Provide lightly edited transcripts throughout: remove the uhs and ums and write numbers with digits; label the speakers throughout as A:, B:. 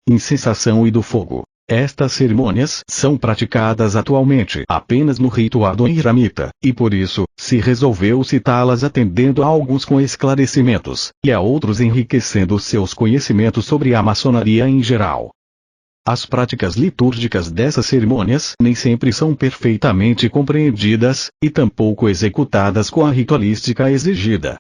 A: incensação e do fogo. Estas cerimônias são praticadas atualmente apenas no rito adoniramita, e por isso, se resolveu citá-las atendendo a alguns com esclarecimentos, e a outros enriquecendo seus conhecimentos sobre a maçonaria em geral. As práticas litúrgicas dessas cerimônias nem sempre são perfeitamente compreendidas, e tampouco executadas com a ritualística exigida.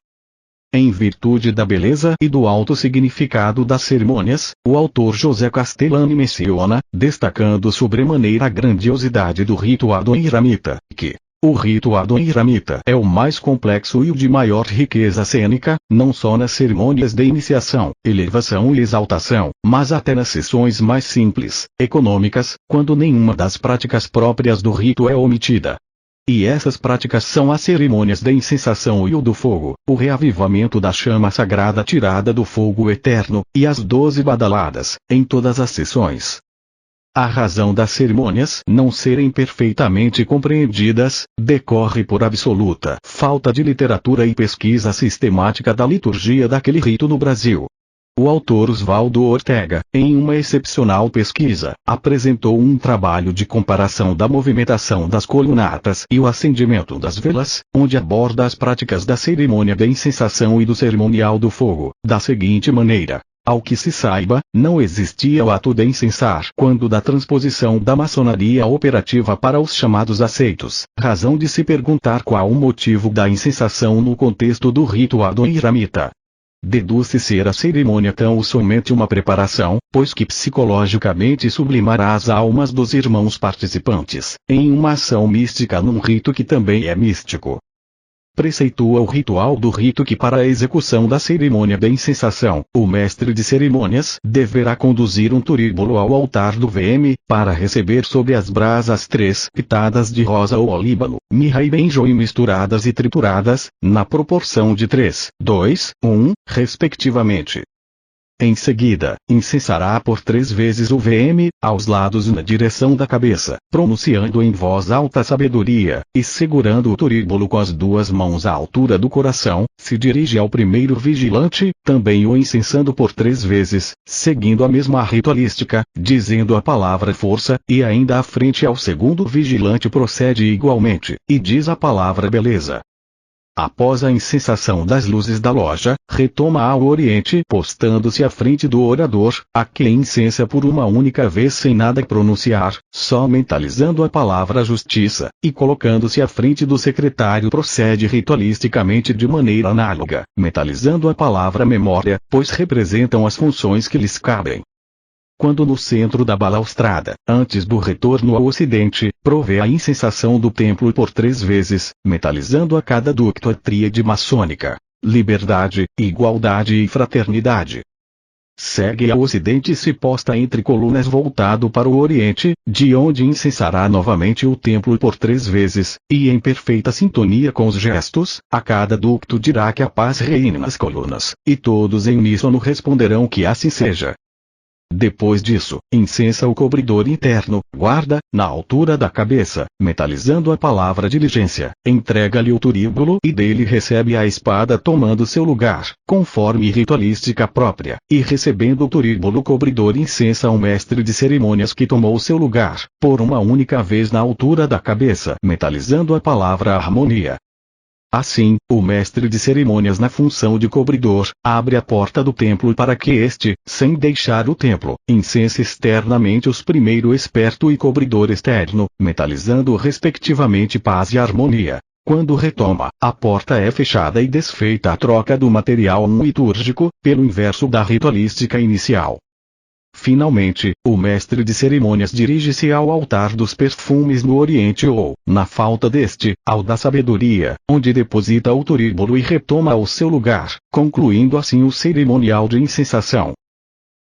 A: Em virtude da beleza e do alto significado das cerimônias, o autor José Castellani menciona, destacando sobremaneira a grandiosidade do rito adoniramita, que o rito adoniramita é o mais complexo e o de maior riqueza cênica, não só nas cerimônias de iniciação, elevação e exaltação, mas até nas sessões mais simples, econômicas, quando nenhuma das práticas próprias do rito é omitida. E essas práticas são as cerimônias da incensação e o do fogo, o reavivamento da chama sagrada tirada do fogo eterno, e as 12 badaladas, em todas as sessões. A razão das cerimônias não serem perfeitamente compreendidas, decorre por absoluta falta de literatura e pesquisa sistemática da liturgia daquele rito no Brasil. O autor Osvaldo Ortega, em uma excepcional pesquisa, apresentou um trabalho de comparação da movimentação das colunatas e o acendimento das velas, onde aborda as práticas da cerimônia da incensação e do cerimonial do fogo, da seguinte maneira. Ao que se saiba, não existia o ato de incensar quando da transposição da maçonaria operativa para os chamados aceitos, razão de se perguntar qual o motivo da incensação no contexto do rito adoniramita. Deduz-se ser a cerimônia tão somente uma preparação, pois que psicologicamente sublimará as almas dos irmãos participantes, em uma ação mística num rito que também é místico. Preceitua o ritual do rito que para a execução da cerimônia da incensação, o mestre de cerimônias deverá conduzir um turíbulo ao altar do VM, para receber sobre as brasas 3 pitadas de rosa ou olíbano, mirra e benjoim misturadas e trituradas, na proporção de 3, 2, 1, respectivamente. Em seguida, incensará por 3 vezes o VM, aos lados e na direção da cabeça, pronunciando em voz alta a sabedoria, e segurando o turíbulo com as 2 mãos à altura do coração, se dirige ao primeiro vigilante, também o incensando por 3 vezes, seguindo a mesma ritualística, dizendo a palavra força, e ainda à frente ao segundo vigilante procede igualmente, e diz a palavra beleza. Após a incensação das luzes da loja, retoma ao oriente, postando-se à frente do orador, a que incensa por uma única vez sem nada pronunciar, só mentalizando a palavra justiça, e colocando-se à frente do secretário procede ritualisticamente de maneira análoga, mentalizando a palavra memória, pois representam as funções que lhes cabem. Quando no centro da balaustrada, antes do retorno ao ocidente, provê a incensação do templo por 3 vezes, metalizando a cada ducto a tríade maçônica: liberdade, igualdade e fraternidade. Segue ao ocidente e se posta entre colunas voltado para o oriente, de onde incensará novamente o templo por 3 vezes, e em perfeita sintonia com os gestos, a cada ducto dirá que a paz reine nas colunas, e todos em uníssono responderão que assim seja. Depois disso, incensa o cobridor interno, guarda, na altura da cabeça, metalizando a palavra diligência, entrega-lhe o turíbulo e dele recebe a espada tomando seu lugar, conforme ritualística própria, e recebendo o turíbulo cobridor incensa o mestre de cerimônias que tomou seu lugar, por uma única vez na altura da cabeça, metalizando a palavra harmonia. Assim, o mestre de cerimônias na função de cobridor, abre a porta do templo para que este, sem deixar o templo, incense externamente os primeiro esperto e cobridor externo, metalizando respectivamente paz e harmonia. Quando retoma, a porta é fechada e desfeita a troca do material litúrgico, pelo inverso da ritualística inicial. Finalmente, o mestre de cerimônias dirige-se ao altar dos perfumes no oriente ou, na falta deste, ao da sabedoria, onde deposita o turíbulo e retoma ao seu lugar, concluindo assim o cerimonial de incensação.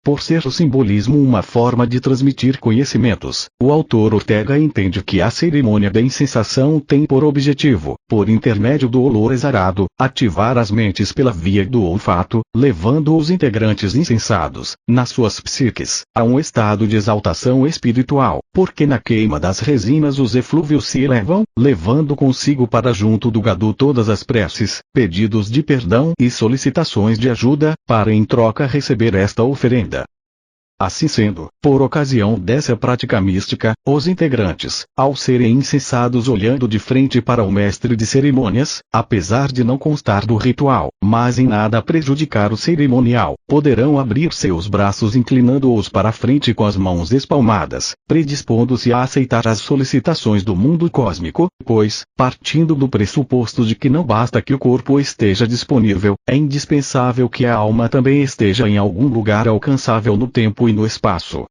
A: Por ser o simbolismo uma forma de transmitir conhecimentos, o autor Ortega entende que a cerimônia da incensação tem por objetivo, por intermédio do olor exarado, ativar as mentes pela via do olfato, levando os integrantes incensados, nas suas psiques, a um estado de exaltação espiritual, porque na queima das resinas os eflúvios se elevam, levando consigo para junto do gadu todas as preces, pedidos de perdão e solicitações de ajuda, para em troca receber esta oferenda. Assim sendo, por ocasião dessa prática mística, os integrantes, ao serem incensados olhando de frente para o mestre de cerimônias, apesar de não constar do ritual, mas em nada prejudicar o cerimonial, poderão abrir seus braços inclinando-os para a frente com as mãos espalmadas, predispondo-se a aceitar as solicitações do mundo cósmico, pois, partindo do pressuposto de que não basta que o corpo esteja disponível, é indispensável que a alma também esteja em algum lugar alcançável no tempo e no espaço.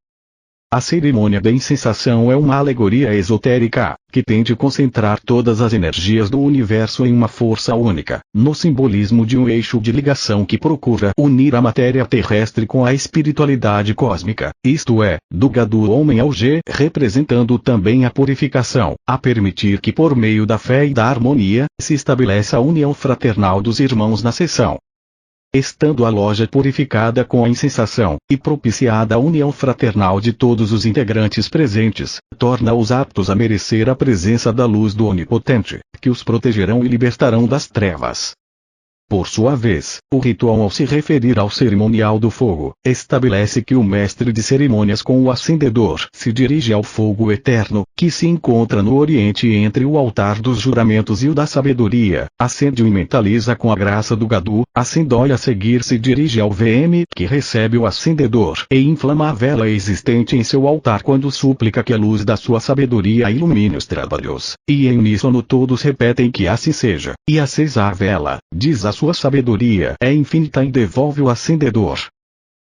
A: A cerimônia da incensação é uma alegoria esotérica, que tende a concentrar todas as energias do universo em uma força única, no simbolismo de um eixo de ligação que procura unir a matéria terrestre com a espiritualidade cósmica, isto é, do Ga do homem ao G, representando também a purificação, a permitir que por meio da fé e da harmonia, se estabeleça a união fraternal dos irmãos na sessão. Estando a loja purificada com a incensação, e propiciada a união fraternal de todos os integrantes presentes, torna-os aptos a merecer a presença da luz do Onipotente, que os protegerão e libertarão das trevas. Por sua vez, o ritual ao se referir ao cerimonial do fogo, estabelece que o mestre de cerimônias com o acendedor se dirige ao fogo eterno, que se encontra no oriente entre o altar dos juramentos e o da sabedoria, acende-o e mentaliza com a graça do Gadu, acendói a seguir se dirige ao VM, que recebe o acendedor e inflama a vela existente em seu altar quando súplica que a luz da sua sabedoria ilumine os trabalhos, e em uníssono todos repetem que assim seja, e acesa a vela, diz a sua sabedoria é infinita e devolve o acendedor.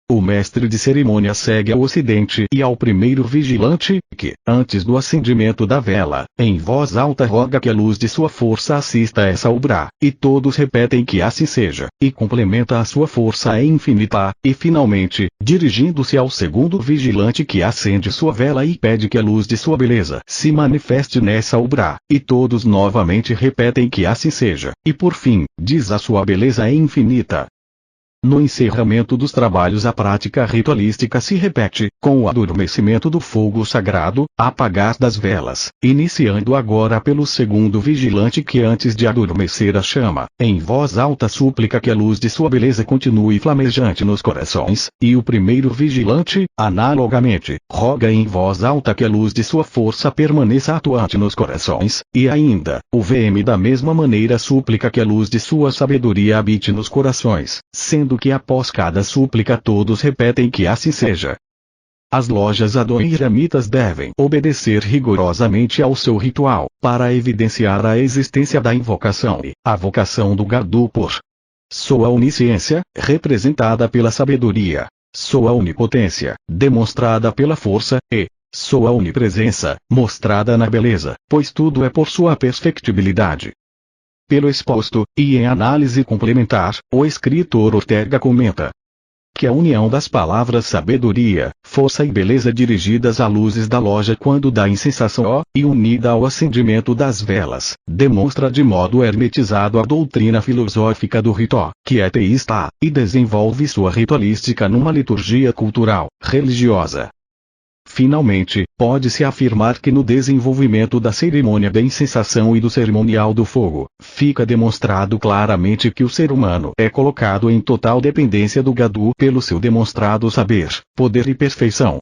A: O mestre de cerimônia segue ao ocidente e ao primeiro vigilante, que, antes do acendimento da vela, em voz alta roga que a luz de sua força assista a essa obra, e todos repetem que assim seja, e complementa a sua força é infinita, e finalmente, dirigindo-se ao segundo vigilante que acende sua vela e pede que a luz de sua beleza se manifeste nessa obra, e todos novamente repetem que assim seja, e por fim, diz a sua beleza é infinita. No encerramento dos trabalhos a prática ritualística se repete, com o adormecimento do fogo sagrado, apagar das velas, iniciando agora pelo segundo vigilante que antes de adormecer a chama, em voz alta súplica que a luz de sua beleza continue flamejante nos corações, e o primeiro vigilante, analogamente, roga em voz alta que a luz de sua força permaneça atuante nos corações, e ainda, o VM da mesma maneira súplica que a luz de sua sabedoria habite nos corações, sendo que após cada súplica todos repetem que assim seja. As lojas adoniramitas devem obedecer rigorosamente ao seu ritual, para evidenciar a existência da invocação e a vocação do Gadu por sua onisciência, representada pela sabedoria, sua onipotência, demonstrada pela força, e sua onipresença, mostrada na beleza, pois tudo é por sua perfectibilidade. Pelo exposto, e em análise complementar, o escritor Ortega comenta que a união das palavras sabedoria, força e beleza dirigidas a luzes da loja quando da incensação e unida ao acendimento das velas, demonstra de modo hermetizado a doutrina filosófica do rito, que é teísta, e desenvolve sua ritualística numa liturgia cultural, religiosa. Finalmente, pode-se afirmar que no desenvolvimento da cerimônia da incensação e do cerimonial do fogo, fica demonstrado claramente que o ser humano é colocado em total dependência do Gadu pelo seu demonstrado saber, poder e perfeição,